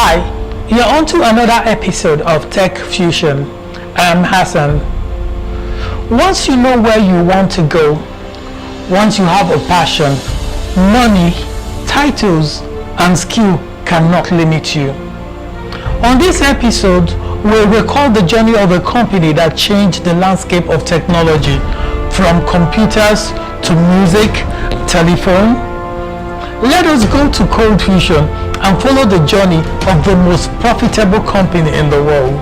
Hi, you're on to another episode of Tech Fusion. I'm Hassan. Once you know where you want to go, once you have a passion, money, titles, and skill cannot limit you. On this episode, we'll recall the journey of a company that changed the landscape of technology, from computers to music, telephone. Let us go to Cold Fusion and follow the journey of the most profitable company in the world.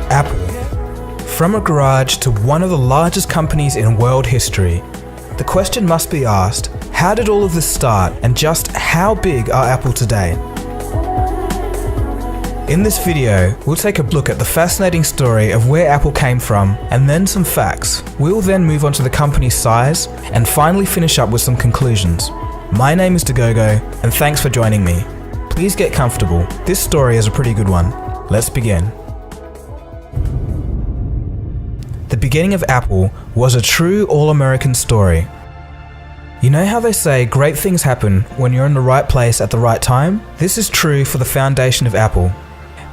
Apple. From a garage to one of the largest companies in world history. The question must be asked, how did all of this start, and just how big are Apple today? In this video, we'll take a look at the fascinating story of where Apple came from, and then some facts. We'll then move on to the company's size, and finally finish up with some conclusions. My name is Dagogo, and thanks for joining me. Please get comfortable. This story is a pretty good one. Let's begin. The beginning of Apple was a true all-American story. You know how they say great things happen when you're in the right place at the right time? This is true for the foundation of Apple.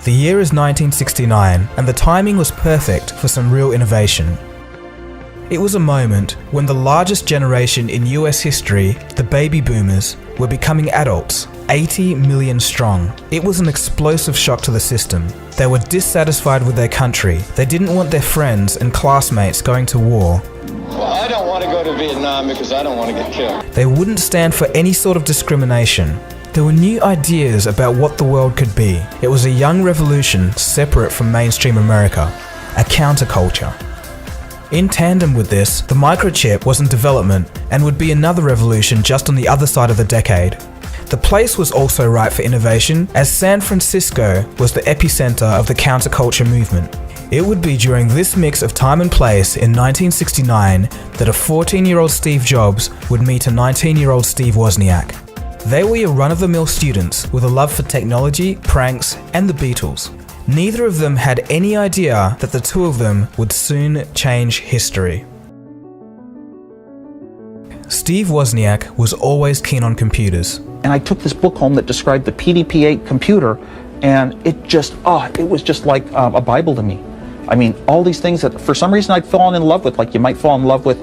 The year is 1969, and the timing was perfect for some real innovation. It was a moment when the largest generation in US history, the baby boomers, were becoming adults, 80 million strong. It was an explosive shock to the system. They were dissatisfied with their country. They didn't want their friends and classmates going to war. Well, I don't want to go to Vietnam because I don't want to get killed. They wouldn't stand for any sort of discrimination. There were new ideas about what the world could be. It was a young revolution separate from mainstream America, a counterculture. In tandem with this, the microchip was in development and would be another revolution just on the other side of the decade. The place was also ripe for innovation, as San Francisco was the epicenter of the counterculture movement. It would be during this mix of time and place in 1969 that a 14-year-old Steve Jobs would meet a 19-year-old Steve Wozniak. They were your run-of-the-mill students with a love for technology, pranks, and the Beatles. Neither of them had any idea that the two of them would soon change history. Steve Wozniak was always keen on computers. And I took this book home that described the PDP-8 computer, and it was just like a Bible to me. I mean, all these things that for some reason I'd fallen in love with, like you might fall in love with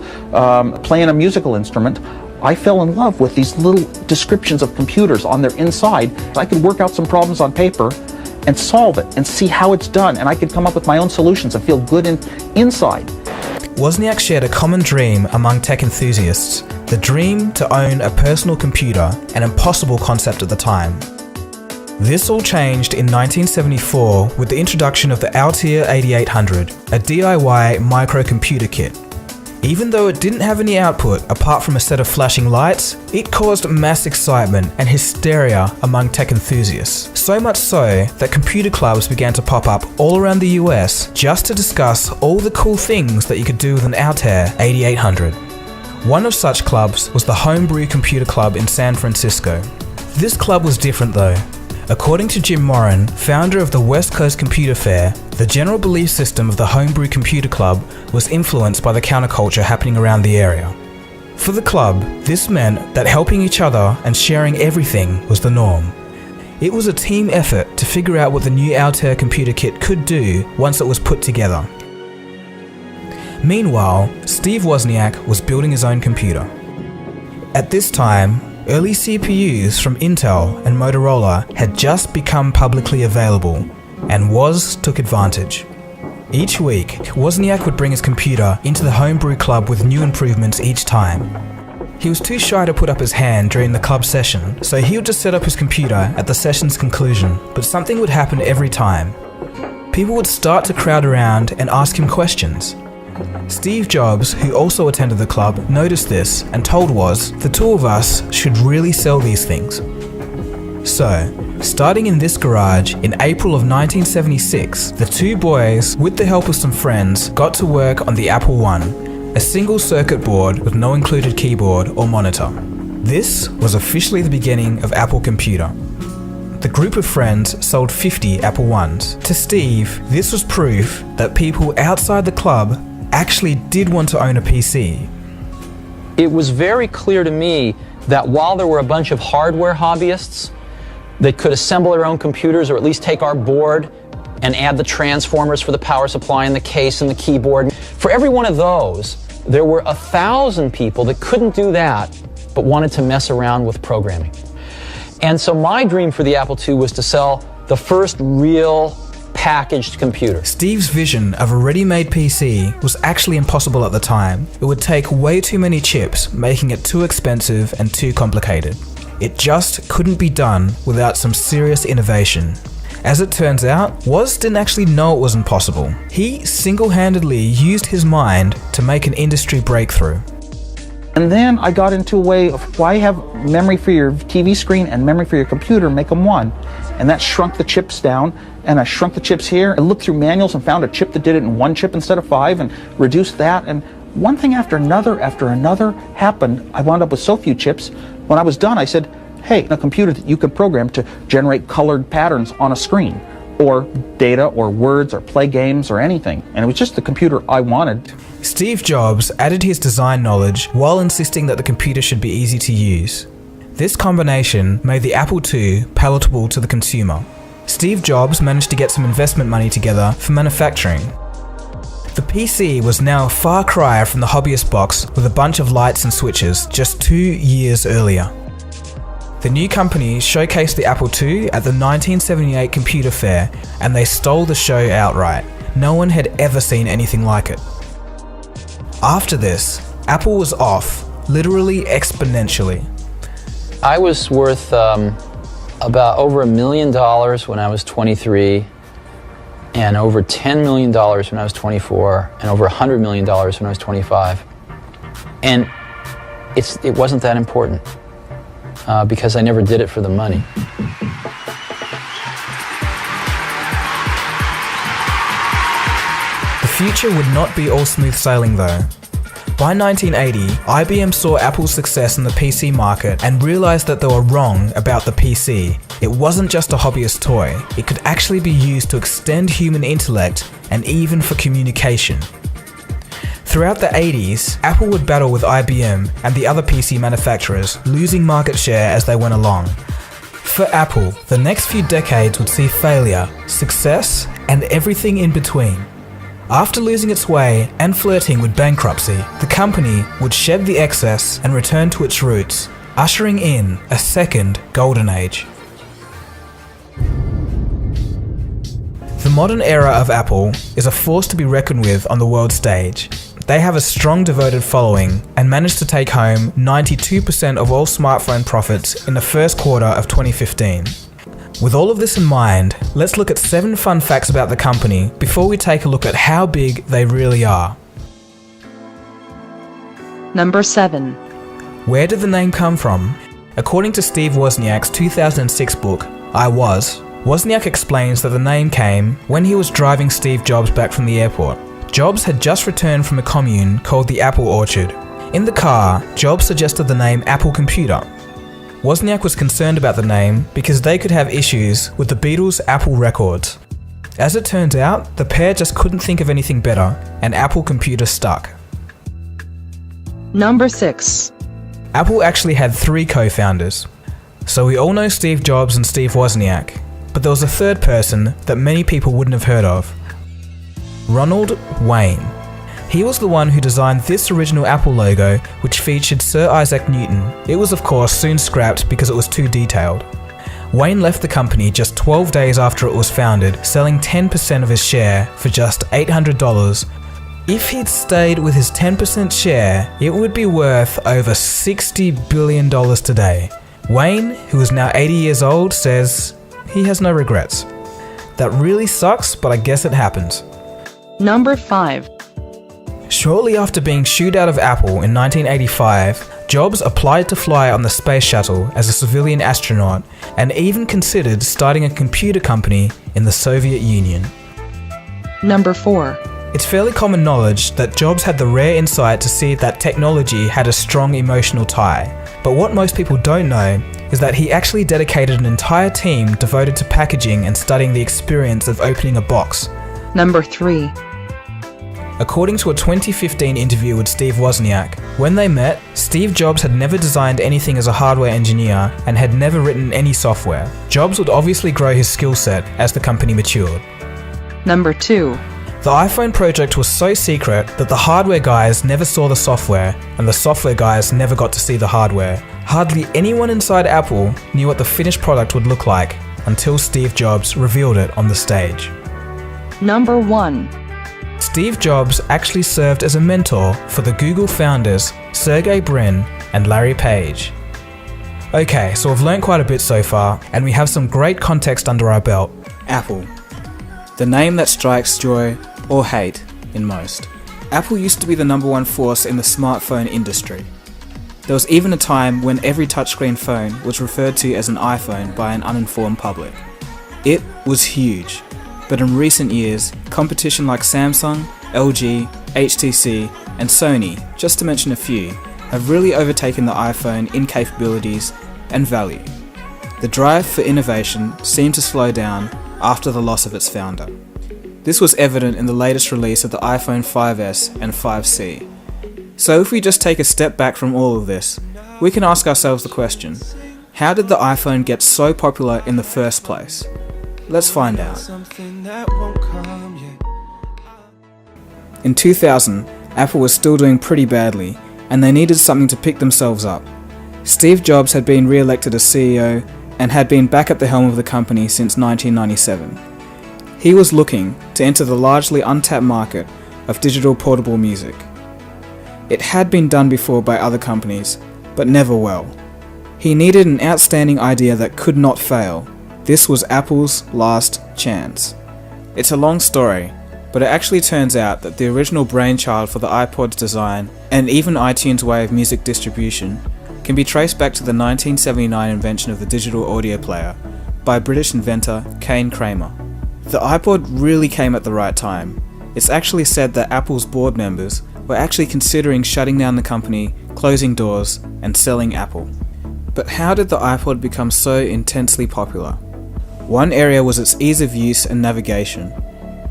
playing a musical instrument. I fell in love with these little descriptions of computers on their inside. I could work out some problems on paper and solve it and see how it's done, and I could come up with my own solutions and feel good inside. Wozniak shared a common dream among tech enthusiasts, the dream to own a personal computer, an impossible concept at the time. This all changed in 1974 with the introduction of the Altair 8800, a DIY microcomputer kit. Even though it didn't have any output apart from a set of flashing lights, it caused mass excitement and hysteria among tech enthusiasts. So much so that computer clubs began to pop up all around the US just to discuss all the cool things that you could do with an Altair 8800. One of such clubs was the Homebrew Computer Club in San Francisco. This club was different though. According to Jim Moran, founder of the West Coast Computer Fair, the general belief system of the Homebrew Computer Club was influenced by the counterculture happening around the area. For the club, this meant that helping each other and sharing everything was the norm. It was a team effort to figure out what the new Altair computer kit could do once it was put together. Meanwhile, Steve Wozniak was building his own computer. At this time, early CPUs from Intel and Motorola had just become publicly available, and Woz took advantage. Each week, Wozniak would bring his computer into the Homebrew Club with new improvements each time. He was too shy to put up his hand during the club session, so he would just set up his computer at the session's conclusion, but something would happen every time. People would start to crowd around and ask him questions. Steve Jobs, who also attended the club, noticed this and told Woz, "The two of us should really sell these things." So, starting in this garage in April of 1976, the two boys, with the help of some friends, got to work on the Apple I, a single circuit board with no included keyboard or monitor. This was officially the beginning of Apple Computer. the group of friends sold 50 Apple I's. To Steve, this was proof that people outside the club actually did want to own a PC. It was very clear to me that while there were a bunch of hardware hobbyists that could assemble their own computers, or at least take our board and add the transformers for the power supply and the case and the keyboard, for every one of those, there were 1,000 people that couldn't do that but wanted to mess around with programming. And so my dream for the Apple II was to sell the first real packaged computer. Steve's vision of a ready-made PC was actually impossible at the time. It would take way too many chips, making it too expensive and too complicated. It just couldn't be done without some serious innovation. As it turns out, Woz didn't actually know it wasn't possible. He single-handedly used his mind to make an industry breakthrough. And then I got into a way of why have memory for your TV screen and memory for your computer, make them one. And that shrunk the chips down, and I shrunk the chips here. I looked through manuals and found a chip that did it in one chip instead of 5 and reduced that. And one thing after another happened. I wound up with so few chips. When I was done, I said, hey, a computer that you can program to generate colored patterns on a screen, or data, or words, or play games, or anything. And it was just the computer I wanted. Steve Jobs added his design knowledge while insisting that the computer should be easy to use. This combination made the Apple II palatable to the consumer. Steve Jobs managed to get some investment money together for manufacturing. The PC was now a far cry from the hobbyist box with a bunch of lights and switches just 2 years earlier. The new company showcased the Apple II at the 1978 Computer Fair, and they stole the show outright. No one had ever seen anything like it. After this, Apple was off, literally exponentially. I was worth about over $1 million when I was 23, and over $10 million when I was 24, and over $100 million when I was 25. And it wasn't that important because I never did it for the money. The future would not be all smooth sailing though. By 1980, IBM saw Apple's success in the PC market and realized that they were wrong about the PC. It wasn't just a hobbyist toy, it could actually be used to extend human intellect and even for communication. Throughout the 80s, Apple would battle with IBM and the other PC manufacturers, losing market share as they went along. For Apple, the next few decades would see failure, success, and everything in between. After losing its way and flirting with bankruptcy, the company would shed the excess and return to its roots, ushering in a second golden age. The modern era of Apple is a force to be reckoned with on the world stage. They have a strong devoted following and managed to take home 92% of all smartphone profits in the first quarter of 2015. With all of this in mind, let's look at 7 fun facts about the company before we take a look at how big they really are. Number 7. Where did the name come from? According to Steve Wozniak's 2006 book, I Was, Wozniak explains that the name came when he was driving Steve Jobs back from the airport. Jobs had just returned from a commune called the Apple Orchard. In the car, Jobs suggested the name Apple Computer. Wozniak was concerned about the name because they could have issues with the Beatles' Apple records. As it turns out, the pair just couldn't think of anything better, and Apple Computer stuck. Number 6. Apple actually had 3 co-founders. So we all know Steve Jobs and Steve Wozniak, but there was a third person that many people wouldn't have heard of. Ronald Wayne. He was the one who designed this original Apple logo, which featured Sir Isaac Newton. It was of course soon scrapped because it was too detailed. Wayne left the company just 12 days after it was founded, selling 10% of his share for just $800. If he'd stayed with his 10% share, it would be worth over $60 billion today. Wayne, who is now 80 years old, says he has no regrets. That really sucks, but I guess it happens. Number 5. Shortly after being shooed out of Apple in 1985, Jobs applied to fly on the space shuttle as a civilian astronaut and even considered starting a computer company in the Soviet Union. Number 4. It's fairly common knowledge that Jobs had the rare insight to see that technology had a strong emotional tie. But what most people don't know is that he actually dedicated an entire team devoted to packaging and studying the experience of opening a box. Number 3. According to a 2015 interview with Steve Wozniak, when they met, Steve Jobs had never designed anything as a hardware engineer and had never written any software. Jobs would obviously grow his skill set as the company matured. Number 2. The iPhone project was so secret that the hardware guys never saw the software, and the software guys never got to see the hardware. Hardly anyone inside Apple knew what the finished product would look like until Steve Jobs revealed it on the stage. Number 1. Steve Jobs actually served as a mentor for the Google founders Sergey Brin and Larry Page. Okay, so we've learned quite a bit so far, and we have some great context under our belt. Apple. The name that strikes joy or hate in most. Apple used to be the #1 force in the smartphone industry. There was even a time when every touchscreen phone was referred to as an iPhone by an uninformed public. It was huge, but in recent years, competition like Samsung, LG, HTC, and Sony, just to mention a few, have really overtaken the iPhone in capabilities and value. The drive for innovation seemed to slow down after the loss of its founder. This was evident in the latest release of the iPhone 5S and 5C. So if we just take a step back from all of this, we can ask ourselves the question, how did the iPhone get so popular in the first place? Let's find out. In 2000, Apple was still doing pretty badly, and they needed something to pick themselves up. Steve Jobs had been re-elected as CEO and had been back at the helm of the company since 1997. He was looking to enter the largely untapped market of digital portable music. It had been done before by other companies, but never well. He needed an outstanding idea that could not fail. This was Apple's last chance. It's a long story, but it actually turns out that the original brainchild for the iPod's design, and even iTunes' way of music distribution, can be traced back to the 1979 invention of the digital audio player by British inventor Kane Kramer. The iPod really came at the right time. It's actually said that Apple's board members were actually considering shutting down the company, closing doors, and selling Apple. But how did the iPod become so intensely popular? One area was its ease of use and navigation.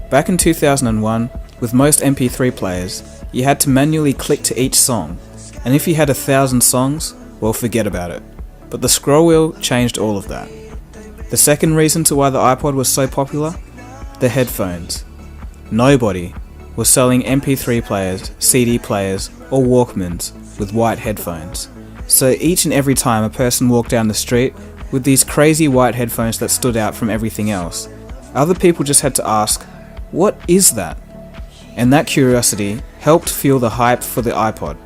Back in 2001, with most MP3 players, you had to manually click to each song, and if you had 1,000 songs, well, forget about it. But the scroll wheel changed all of that. The second reason to why the iPod was so popular? The headphones. Nobody was selling MP3 players, CD players, or Walkmans with white headphones. So each and every time a person walked down the street with these crazy white headphones that stood out from everything else, other people just had to ask, what is that? And that curiosity helped fuel the hype for the iPod.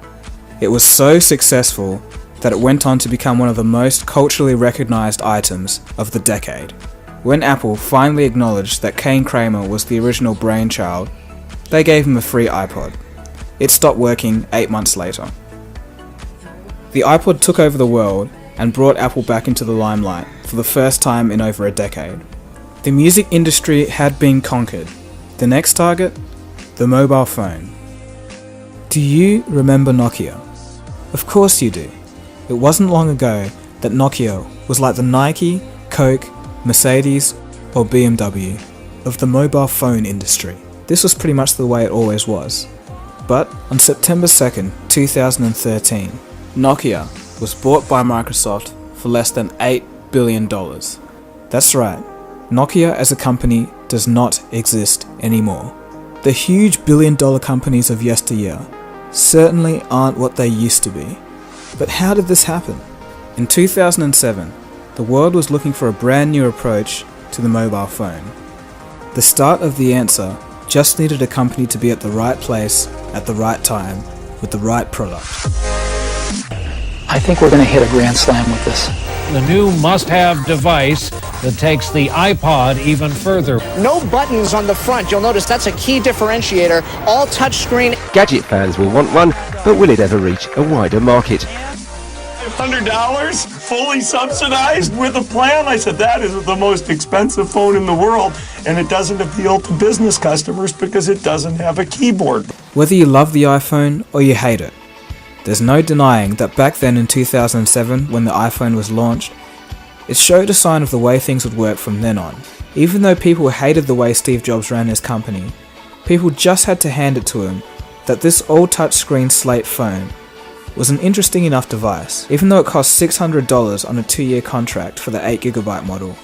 It was so successful that it went on to become one of the most culturally recognized items of the decade. When Apple finally acknowledged that Kane Kramer was the original brainchild, they gave him a free iPod. It stopped working 8 months later. The iPod took over the world and brought Apple back into the limelight for the first time in over a decade. The music industry had been conquered. The next target? The mobile phone. Do you remember Nokia? Of course you do. It wasn't long ago that Nokia was like the Nike, Coke, Mercedes, or BMW of the mobile phone industry. This was pretty much the way it always was. But on September 2nd, 2013, Nokia was bought by Microsoft for less than $8 billion. That's right, Nokia as a company does not exist anymore. The huge billion-dollar companies of yesteryear certainly aren't what they used to be. But how did this happen? In 2007, the world was looking for a brand new approach to the mobile phone. The start of the answer just needed a company to be at the right place at the right time with the right product. I think we're going to hit a grand slam with this. The new must-have device that takes the iPod even further. No buttons on the front. You'll notice that's a key differentiator. All touchscreen. Gadget fans will want one, but will it ever reach a wider market? $100 fully subsidized with a plan. I said, that is the most expensive phone in the world, and it doesn't appeal to business customers because it doesn't have a keyboard. Whether you love the iPhone or you hate it, there's no denying that back then in 2007, when the iPhone was launched, It showed a sign of the way things would work from then on. Even though people hated the way Steve Jobs ran his company, people just had to hand it to him that this old touchscreen slate phone was an interesting enough device, even though it cost $600 on a 2-year contract for the 8GB model.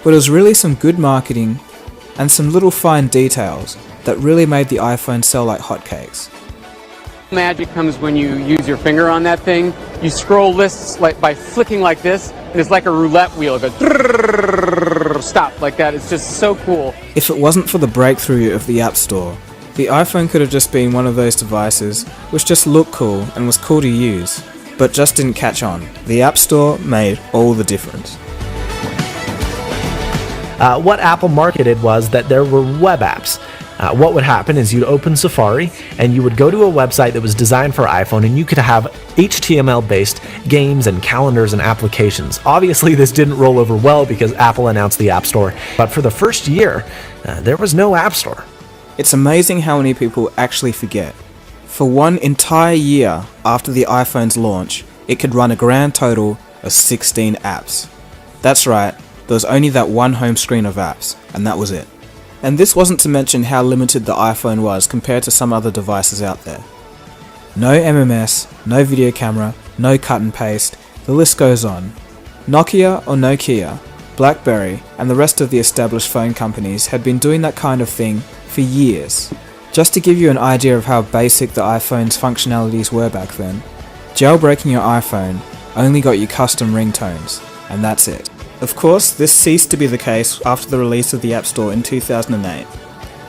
But it was really some good marketing and some little fine details that really made the iPhone sell like hotcakes. Magic comes when you use your finger on that thing. You scroll lists like by flicking like this, and it's like a roulette wheel. It goes stop like that. It's just so cool. If it wasn't for the breakthrough of the App Store, the iPhone could have just been one of those devices which just looked cool and was cool to use, but just didn't catch on. The App Store made all the difference. What Apple marketed was that there were web apps. What would happen is you'd open Safari and you would go to a website that was designed for iPhone, and you could have HTML-based games and calendars and applications. Obviously, this didn't roll over well because Apple announced the App Store, but for the first year, there was no App Store. It's amazing how many people actually forget. For one entire year after the iPhone's launch, it could run a grand total of 16 apps. That's right, there was only that one home screen of apps, and that was it. And this wasn't to mention how limited the iPhone was compared to some other devices out there. No MMS, no video camera, no cut and paste, the list goes on. Nokia or Nokia, BlackBerry, and the rest of the established phone companies had been doing that kind of thing for years. Just to give you an idea of how basic the iPhone's functionalities were back then, jailbreaking your iPhone only got you custom ringtones, and that's it. Of course, this ceased to be the case after the release of the App Store in 2008.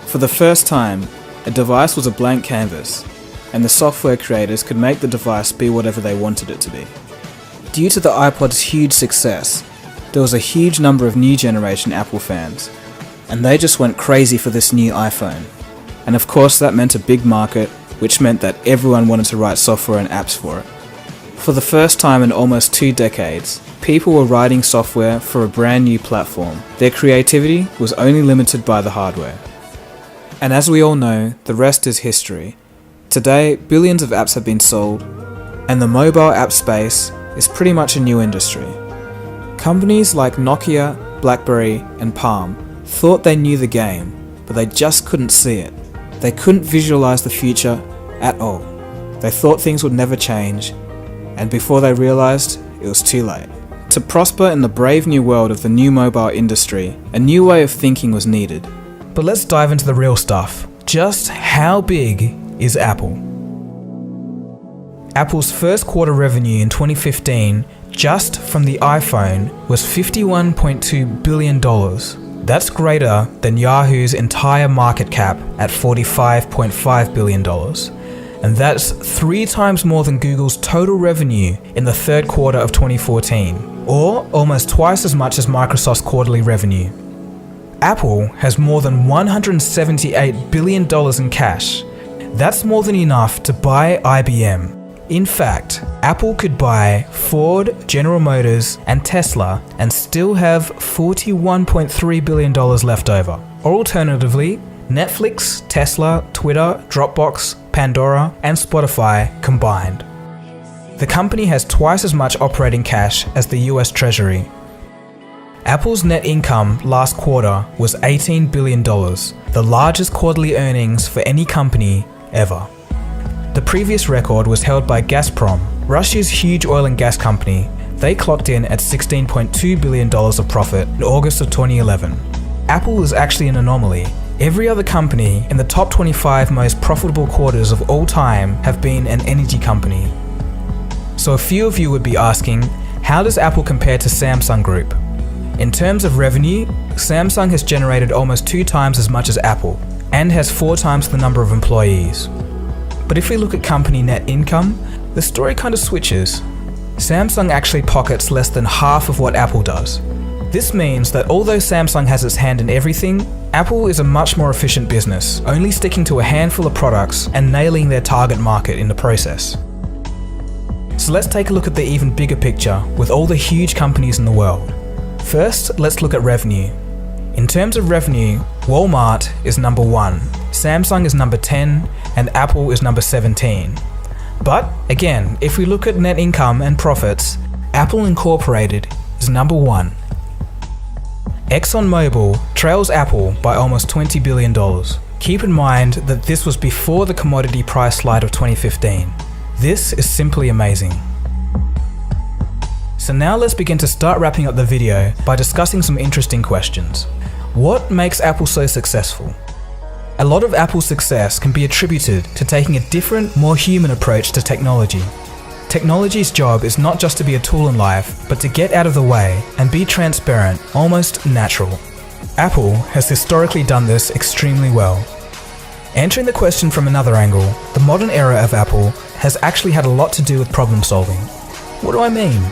For the first time, a device was a blank canvas, and the software creators could make the device be whatever they wanted it to be. Due to the iPod's huge success, there was a huge number of new generation Apple fans, and they just went crazy for this new iPhone. And of course that meant a big market, which meant that everyone wanted to write software and apps for it. For the first time in almost 2 decades, people were writing software for a brand new platform. Their creativity was only limited by the hardware. And as we all know, the rest is history. Today, billions of apps have been sold, and the mobile app space is pretty much a new industry. Companies like Nokia, BlackBerry, and Palm thought they knew the game, but they just couldn't see it. They couldn't visualize the future at all. They thought things would never change, and before they realized, it was too late. To prosper in the brave new world of the new mobile industry, a new way of thinking was needed. But let's dive into the real stuff. Just how big is Apple? Apple's first quarter revenue in 2015, just from the iPhone, was $51.2 billion. That's greater than Yahoo's entire market cap at $45.5 billion. And that's 3 times more than Google's total revenue in the third quarter of 2014, or almost twice as much as Microsoft's quarterly revenue. Apple has more than $178 billion in cash. That's more than enough to buy IBM. In fact, Apple could buy Ford, General Motors, and Tesla and still have $41.3 billion left over. Or alternatively, Netflix, Tesla, Twitter, Dropbox, Pandora, and Spotify combined. The company has twice as much operating cash as the US Treasury. Apple's net income last quarter was $18 billion, the largest quarterly earnings for any company ever. The previous record was held by Gazprom, Russia's huge oil and gas company. They clocked in at $16.2 billion of profit in August of 2011. Apple is actually an anomaly. Every other company in the top 25 most profitable quarters of all time have been an energy company. So a few of you would be asking, how does Apple compare to Samsung Group? In terms of revenue, Samsung has generated almost 2 times as much as Apple, and has 4 times the number of employees. But if we look at company net income, the story kind of switches. Samsung actually pockets less than half of what Apple does. This means that although Samsung has its hand in everything, Apple is a much more efficient business, only sticking to a handful of products and nailing their target market in the process. So let's take a look at the even bigger picture with all the huge companies in the world. First, let's look at revenue. In terms of revenue, Walmart is number 1, Samsung is number 10, and Apple is number 17. But again, if we look at net income and profits, Apple Incorporated is number 1. ExxonMobil trails Apple by almost $20 billion. Keep in mind that this was before the commodity price slide of 2015. This is simply amazing. So now let's begin to start wrapping up the video by discussing some interesting questions. What makes Apple so successful? A lot of Apple's success can be attributed to taking a different, more human approach to technology. Technology's job is not just to be a tool in life, but to get out of the way and be transparent, almost natural. Apple has historically done this extremely well. Answering the question from another angle, the modern era of Apple has actually had a lot to do with problem solving. What do I mean?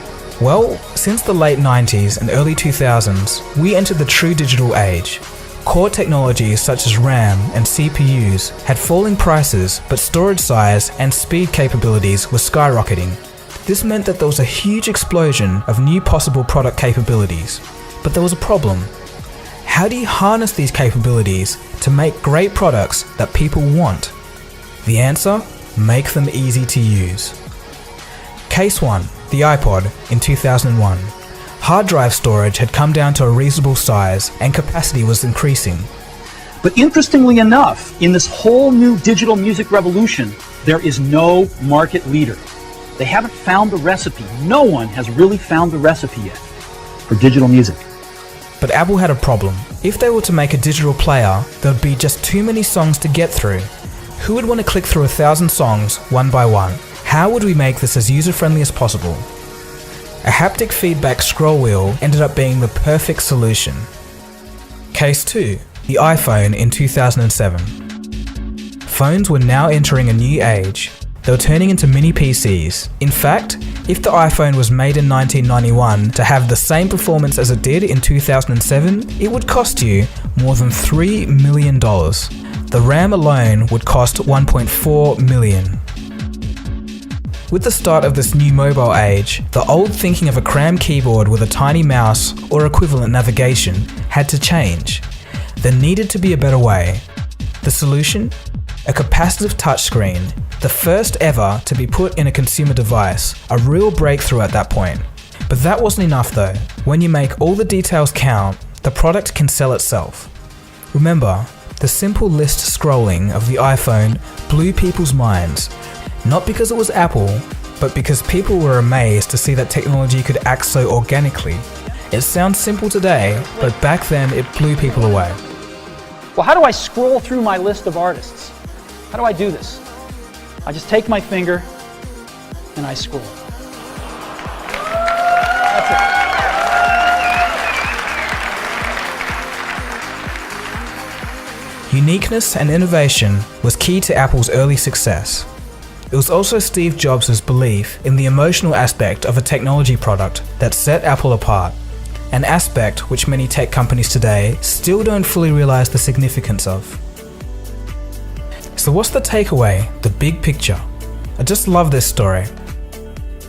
Well, since the late 90s and early 2000s, we entered the true digital age. Core technologies such as RAM and CPUs had falling prices, but storage size and speed capabilities were skyrocketing. This meant that there was a huge explosion of new possible product capabilities. But there was a problem. How do you harness these capabilities to make great products that people want? The answer? Make them easy to use. Case 1, the iPod in 2001. Hard drive storage had come down to a reasonable size and capacity was increasing. But interestingly enough, in this whole new digital music revolution, there is no market leader. They haven't found the recipe. No one has really found the recipe yet for digital music. But Apple had a problem. If they were to make a digital player, there would be just too many songs to get through. Who would want to click through 1,000 songs one by one? How would we make this as user-friendly as possible? A haptic feedback scroll wheel ended up being the perfect solution. Case 2, the iPhone in 2007. Phones were now entering a new age. They were turning into mini PCs. In fact, if the iPhone was made in 1991 to have the same performance as it did in 2007, it would cost you more than $3 million. The RAM alone would cost $1.4 million. With the start of this new mobile age, the old thinking of a cram keyboard with a tiny mouse or equivalent navigation had to change. There needed to be a better way. The solution? A capacitive touchscreen, the first ever to be put in a consumer device, a real breakthrough at that point. But that wasn't enough though. When you make all the details count, the product can sell itself. Remember, the simple list scrolling of the iPhone blew people's minds. Not because it was Apple, but because people were amazed to see that technology could act so organically. It sounds simple today, but back then it blew people away. Well, how do I scroll through my list of artists? How do I do this? I just take my finger and I scroll. That's it. Uniqueness and innovation was key to Apple's early success. It was also Steve Jobs' belief in the emotional aspect of a technology product that set Apple apart, an aspect which many tech companies today still don't fully realize the significance of. So what's the takeaway, the big picture? I just love this story.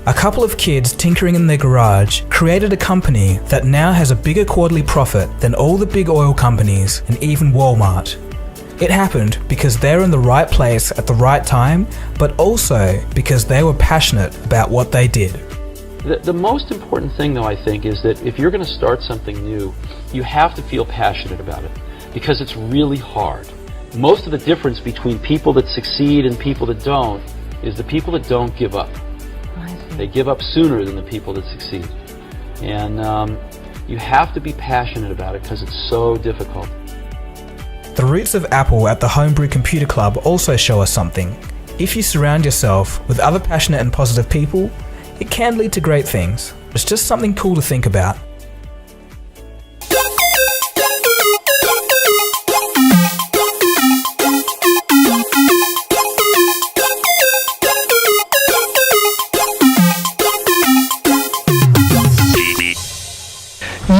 A couple of kids tinkering in their garage created a company that now has a bigger quarterly profit than all the big oil companies and even Walmart. It happened because they were in the right place at the right time, but also because they were passionate about what they did. The most important thing, though, I think, is that if you're going to start something new, you have to feel passionate about it, because it's really hard. Most of the difference between people that succeed and people that don't is the people that don't give up. They give up sooner than the people that succeed. And you have to be passionate about it because it's so difficult. The roots of Apple at the Homebrew Computer Club also show us something. If you surround yourself with other passionate and positive people, it can lead to great things. It's just something cool to think about.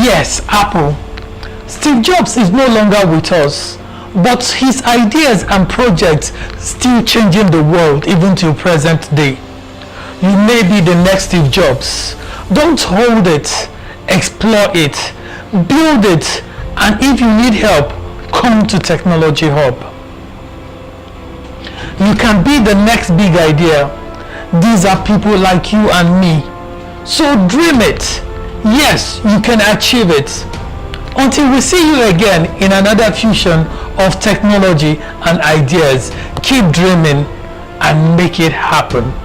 Yes, Apple. Steve Jobs is no longer with us, but his ideas and projects still changing the world even till present day. You may be the next Steve Jobs. Don't hold it, explore it, build it, and if you need help, come to Technology Hub. You can be the next big idea. These are people like you and me. So dream it, Yes, you can achieve it. Until we see you again in another fusion of technology and ideas, keep dreaming and make it happen.